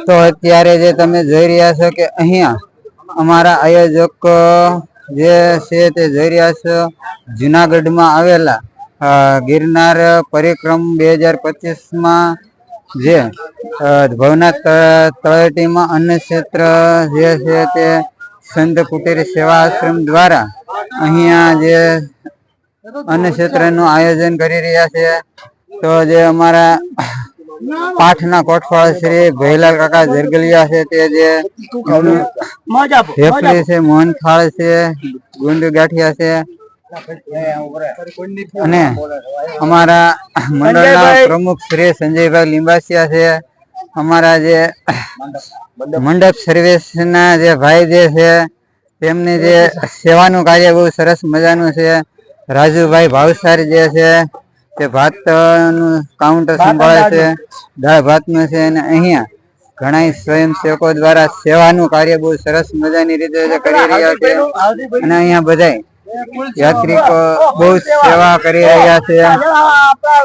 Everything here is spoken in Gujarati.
તો અત્યારે જે તમે જોઈ રહ્યા છો કે અહીંયા અમારા આયોજક જે છે તે જોઈ રહ્યા છો જુનાગઢમાં આવેલા ગિરનાર પરિક્રમ 2025માં જે ભવનાથ તળેટીમાં અન્ન ક્ષેત્ર જે છે તે સંત કુટીર સેવા આશ્રમ દ્વારા અહીંયા જે અન્ન ક્ષેત્ર નું આયોજન કરી રહ્યા છે. તો જે અમારા પાઠના કોઠવાળ શ્રી ભૈલાલ કાકા જરગલિયા છે તે જે થેપલી છે, મોહનથાળ છે, ગુંદ ગાંઠિયા છે અને અમારા મંડળના પ્રમુખ શ્રી સંજયભાઈ લીંબાસિયા છે. અમારા જે મંડપ સર્વિસ ના જે ભાઈ જે છે તેમની જે સેવાનું કાર્ય બહુ સરસ મજાનું છે. રાજુભાઈ ભાવસાર જે છે તે ભાત નું કાઉન્ટર સંભાળે છે, દાળ ભાત નું છે. અને અહીંયા ઘણા સ્વયંસેવકો દ્વારા સેવાનું કાર્ય બહુ સરસ મજાની રીતે કરી રહ્યા છે. અને અહીંયા બધા યાત્રિકો બહુ સેવા કરી રહ્યા છે.